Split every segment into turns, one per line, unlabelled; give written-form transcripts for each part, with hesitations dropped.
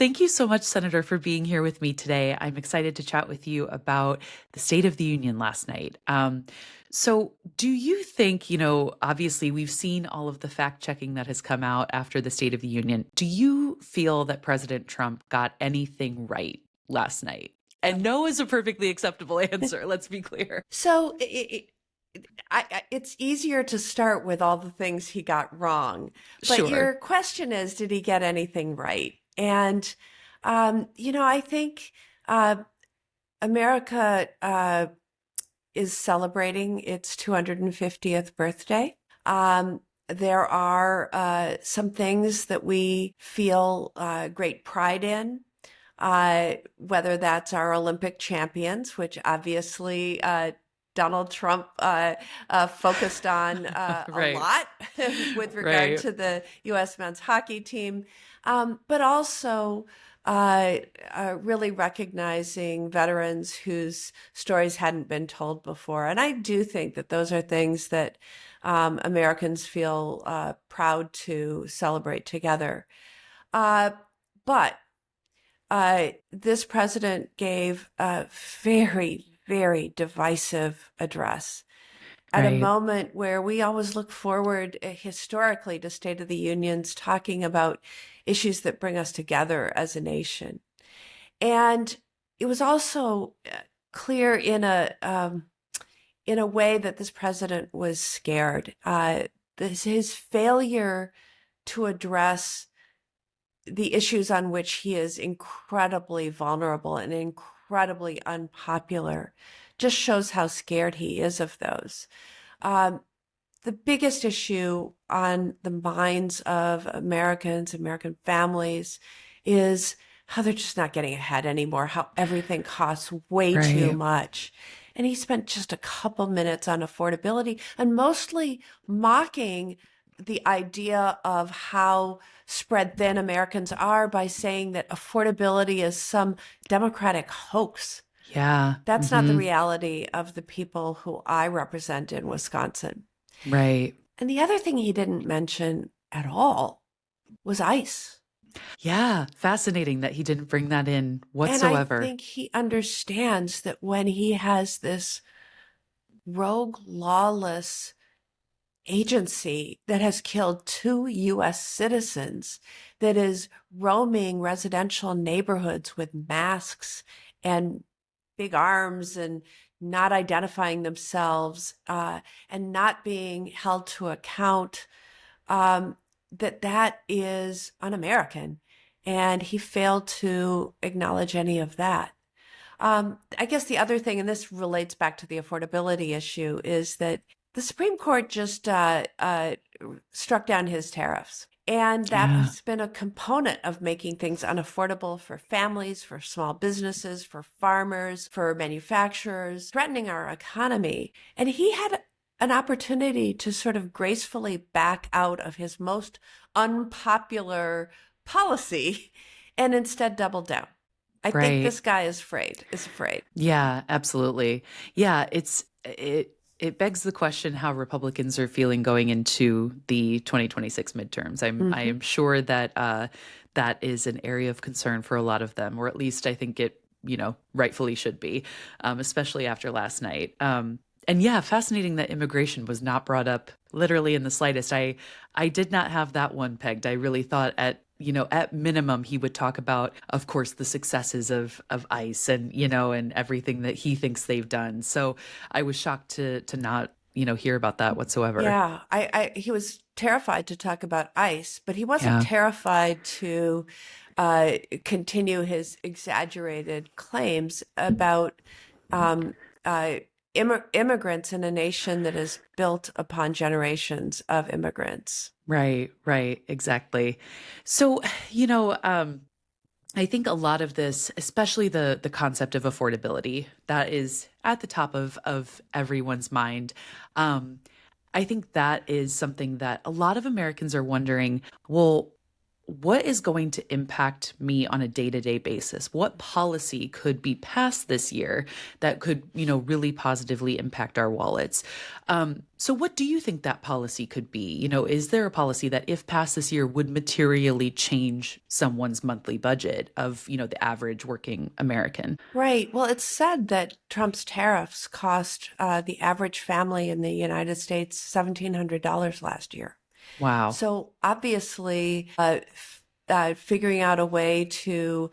Thank you so much, Senator, for being here with me today. I'm excited to chat with you about the State of the Union last night. So, do you think, obviously we've seen all of the fact checking that has come out after the State of the Union. Do you feel that President Trump got anything right last night? And no is a perfectly acceptable answer, let's be clear.
So it's easier to start with all the things he got wrong. But
Sure.
your question is, did he get anything right? And, I think America is celebrating its 250th birthday. There are some things that we feel great pride in, whether that's our Olympic champions, which obviously Donald Trump focused on a
Right.
lot with regard
Right.
to the U.S. men's hockey team, but also really recognizing veterans whose stories hadn't been told before. And I do think that those are things that Americans feel proud to celebrate together. But this president gave a very, very divisive address at a
Right.
moment where we always look forward historically to State of the Unions talking about issues that bring us together as a nation. And it was also clear in a way that this president was scared. His failure to address the issues on which he is incredibly vulnerable and incredibly unpopular just shows how scared he is of those. The biggest issue on the minds of Americans, American families, is how they're just not getting ahead anymore, how everything costs way too
Right.
much. And he spent just a couple minutes on affordability and mostly mocking the idea of how spread thin Americans are by saying that affordability is some Democratic hoax.
Yeah.
That's not the reality of the people who I represent in Wisconsin.
Right.
And the other thing he didn't mention at all was ICE.
Yeah. Fascinating that he didn't bring that in
And I
whatsoever.
think he understands that when he has this rogue, lawless agency that has killed 2 U.S. citizens, that is roaming residential neighborhoods with masks and big arms and not identifying themselves and not being held to account, that is un-American. And he failed to acknowledge any of that. I guess the other thing, and this relates back to the affordability issue, is that the Supreme Court just struck down his tariffs. And that
Yeah.
has been a component of making things unaffordable for families, for small businesses, for farmers, for manufacturers, threatening our economy. And he had an opportunity to sort of gracefully back out of his most unpopular policy and instead double down. I think
Right.
this guy is afraid.
Yeah, absolutely. Yeah, it begs the question how Republicans are feeling going into the 2026 midterms. I
Mm-hmm.
am sure that that is an area of concern for a lot of them, or at least I think it, rightfully should be, especially after last night. And yeah, fascinating that immigration was not brought up literally in the slightest. I did not have that one pegged. I really thought at minimum he would talk about, of course, the successes of ICE and and everything that he thinks they've done. So I was shocked to not hear about that whatsoever.
Yeah, he was terrified to talk about ICE, but he wasn't
Yeah.
terrified to continue his exaggerated claims about um, immigrants in a nation that is built upon generations of immigrants.
Right, right, exactly. So, I think a lot of this, especially the concept of affordability, that is at the top of everyone's mind. Um, I think that is something that a lot of Americans are wondering, well, what is going to impact me on a day-to-day basis? What policy could be passed this year that could, really positively impact our wallets? So what do you think that policy could be? Is there a policy that if passed this year would materially change someone's monthly budget of, the average working American?
Right. Well, it's said that Trump's tariffs cost the average family in the United States $1,700 last year.
Wow.
So obviously, figuring out a way to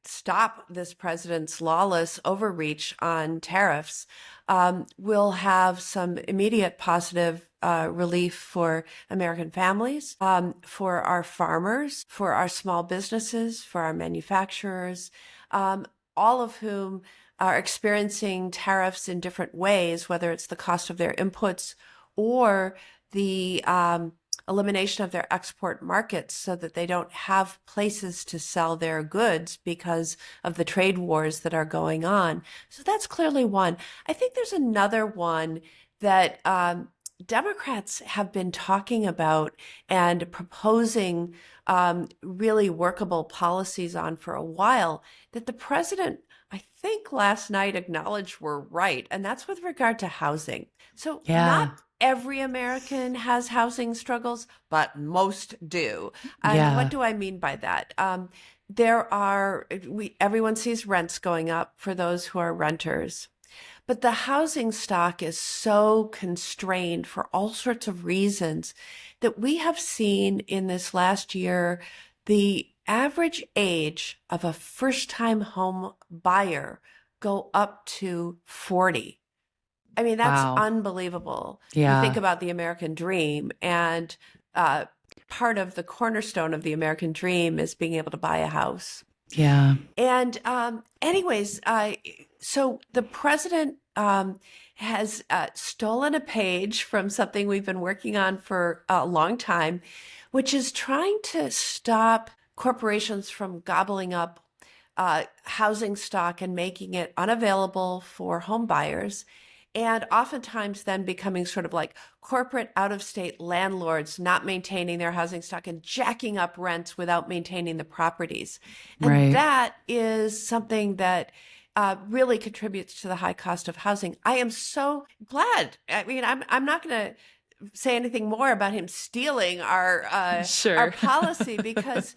stop this president's lawless overreach on tariffs will have some immediate positive relief for American families, for our farmers, for our small businesses, for our manufacturers, all of whom are experiencing tariffs in different ways, whether it's the cost of their inputs or the elimination of their export markets so that they don't have places to sell their goods because of the trade wars that are going on. So that's clearly one. I think there's another one that Democrats have been talking about and proposing really workable policies on for a while that the president, I think last night, acknowledged were right, and that's with regard to housing. So
Yeah.
not every American has housing struggles, but most do. And what
Yeah.
do I mean by that? Everyone sees rents going up for those who are renters. But the housing stock is so constrained for all sorts of reasons that we have seen in this last year the average age of a first-time home buyer go up to 40. I mean, that's
Wow.
unbelievable. You think
Yeah.
about the American dream, and part of the cornerstone of the American dream is being able to buy a house.
Yeah.
And anyways, so the president has stolen a page from something we've been working on for a long time, which is trying to stop corporations from gobbling up housing stock and making it unavailable for home buyers. And oftentimes then becoming sort of like corporate out-of-state landlords not maintaining their housing stock and jacking up rents without maintaining the properties. And
Right.
that is something that really contributes to the high cost of housing. I am so glad. I mean, I'm not going to say anything more about him stealing our
Sure.
policy because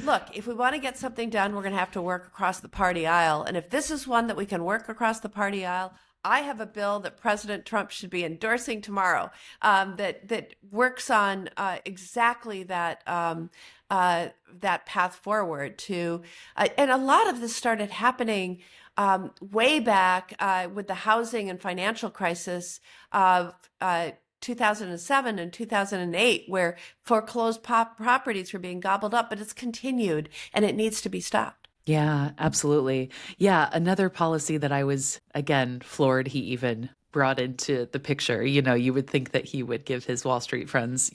look, if we want to get something done, we're going to have to work across the party aisle. And if this is one that we can work across the party aisle, I have a bill that President Trump should be endorsing tomorrow that works on exactly that that path forward to, and a lot of this started happening way back with the housing and financial crisis of 2007 and 2008, where foreclosed properties were being gobbled up, but it's continued and it needs to be stopped.
Yeah, absolutely. Yeah, another policy that I was, again, floored he even brought into the picture. You would think that he would give his Wall Street friends,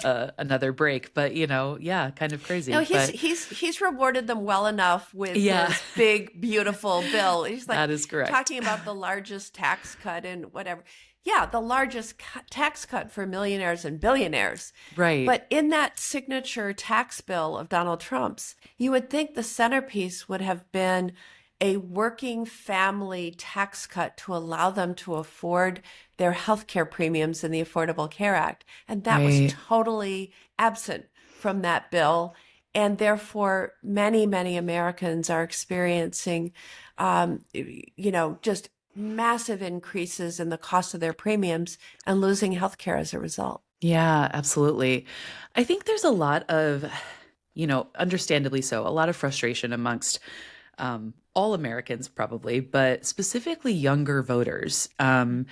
another break, but yeah, kind of crazy.
No, he's
But
he's rewarded them well enough with
yeah,
his big, beautiful bill. He's like
that is correct.
talking about the largest tax cut and whatever. Yeah, the largest tax cut for millionaires and billionaires.
Right.
But in that signature tax bill of Donald Trump's, you would think the centerpiece would have been a working family tax cut to allow them to afford their health care premiums in the Affordable Care Act. And that was
Right.
totally absent from that bill. And therefore, many, many Americans are experiencing, just massive increases in the cost of their premiums and losing health care as a result.
Yeah, absolutely. I think there's a lot of, understandably so, a lot of frustration amongst all Americans probably, but specifically younger voters. I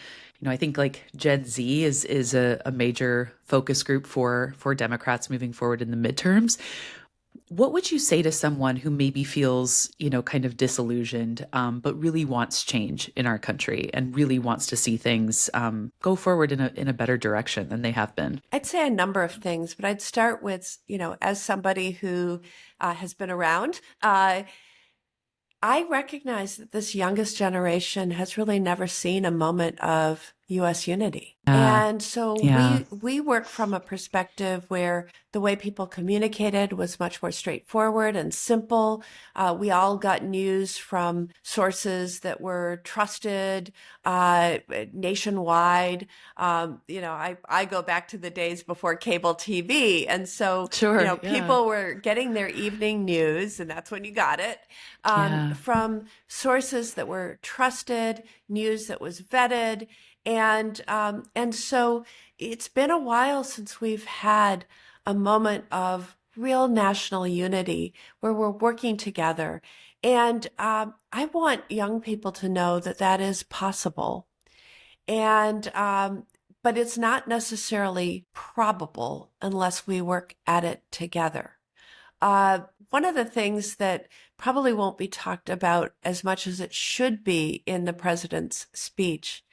think like Gen Z is a major focus group for Democrats moving forward in the midterms. What would you say to someone who maybe feels, kind of disillusioned, but really wants change in our country and really wants to see things go forward in a better direction than they have been?
I'd say a number of things, but I'd start with, as somebody who has been around, I recognize that this youngest generation has really never seen a moment of U.S. unity.
Yeah.
And so
Yeah.
we work from a perspective where the way people communicated was much more straightforward and simple. We all got news from sources that were trusted nationwide. I go back to the days before cable TV. And so,
Sure. Yeah.
people were getting their evening news, and that's when you got it,
Yeah.
from sources that were trusted, news that was vetted. And so it's been a while since we've had a moment of real national unity where we're working together. And I want young people to know that that is possible. And but it's not necessarily probable unless we work at it together. One of the things that probably won't be talked about as much as it should be in the president's speech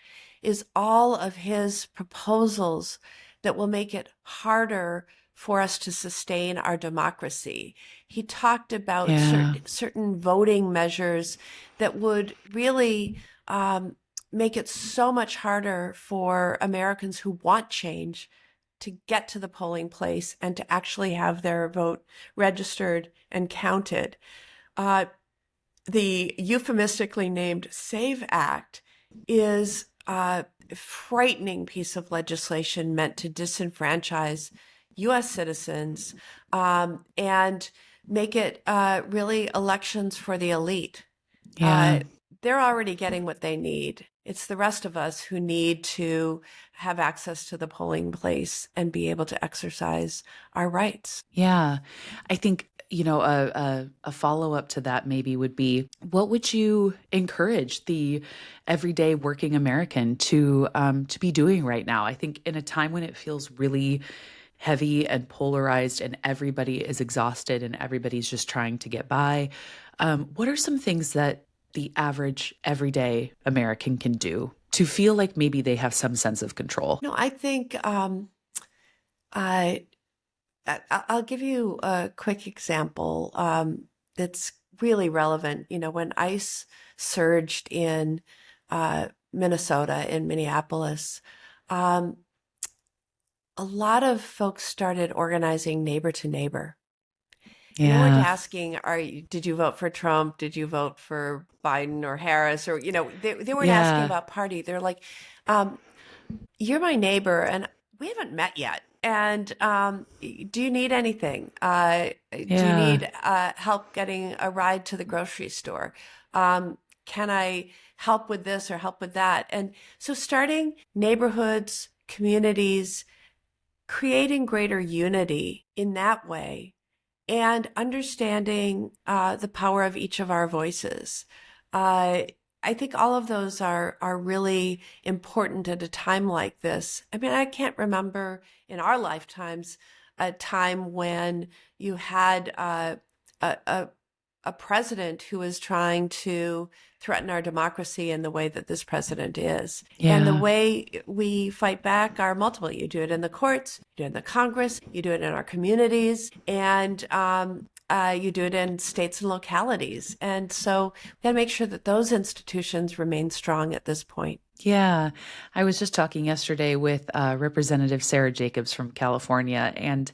is all of his proposals that will make it harder for us to sustain our democracy. He talked about
Yeah.
certain voting measures that would really make it so much harder for Americans who want change to get to the polling place and to actually have their vote registered and counted. The euphemistically named SAVE Act is a frightening piece of legislation meant to disenfranchise U.S. citizens and make it really elections for the elite.
Yeah.
They're already getting what they need. It's the rest of us who need to have access to the polling place and be able to exercise our rights.
Yeah. I think, a follow-up to that maybe would be, what would you encourage the everyday working American to be doing right now? I think in a time when it feels really heavy and polarized and everybody is exhausted and everybody's just trying to get by, what are some things that the average everyday American can do to feel like maybe they have some sense of control?
No, I think I I'll give you a quick example that's really relevant. When ICE surged in Minnesota, in Minneapolis, um, a lot of folks started organizing neighbor to neighbor. And they weren't
Yeah.
asking, did you vote for Trump? Did you vote for Biden or Harris? Or, they weren't asking
Yeah.
about party. They're like, um, you're my neighbor and we haven't met yet. And do you need anything? Do you
Yeah.
need help getting a ride to the grocery store? Can I help with this or help with that? And so starting neighborhoods, communities, creating greater unity in that way and understanding the power of each of our voices. I think all of those are really important at a time like this. I mean, I can't remember in our lifetimes a time when you had a, a a president who is trying to threaten our democracy in the way that this president is. And the
Yeah.
way we fight back are multiple. You do it in the courts, you do it in the Congress, you do it in our communities, and you do it in states and localities. And so we got to make sure that those institutions remain strong at this point.
Yeah. I was just talking yesterday with Representative Sarah Jacobs from California, and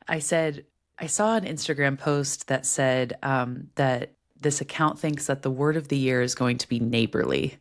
I said, I saw an Instagram post that said that this account thinks that the word of the year is going to be neighborly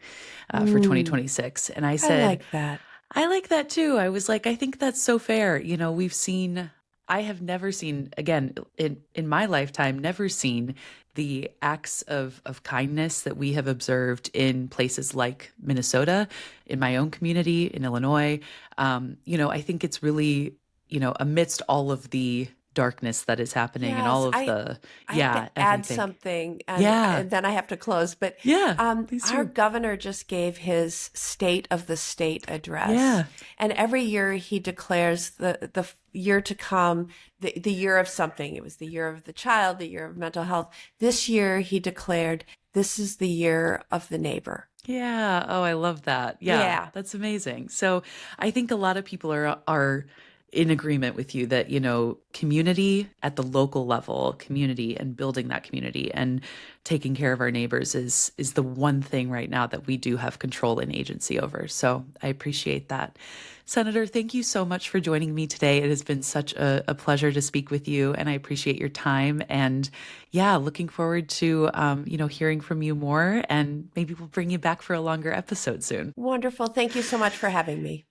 for
Mm,
2026. And I
I
said,
like that.
I like that too. I was like, I think that's so fair. We've seen, I have never seen, again, in my lifetime, never seen the acts of kindness that we have observed in places like Minnesota, in my own community, in Illinois. I think it's really, amidst all of the darkness that is happening and all
Yes,
of the,
I have to
yeah,
add
everything.
something, and
Yeah.
and then I have to close. But
Yeah. Please
our
do.
governor just gave his State of the State address,
Yeah.
and every year he declares the year to come, the year of something. It was the year of the child, the year of mental health. This year he declared this is the year of the neighbor.
Yeah. Oh, I love that. Yeah,
Yeah.
that's amazing. So I think a lot of people are in agreement with you that, community at the local level, community and building that community and taking care of our neighbors is the one thing right now that we do have control and agency over. So I appreciate that. Senator, thank you so much for joining me today. It has been such a pleasure to speak with you, and I appreciate your time. And yeah, looking forward to hearing from you more, and maybe we'll bring you back for a longer episode soon.
Wonderful. Thank you so much for having me.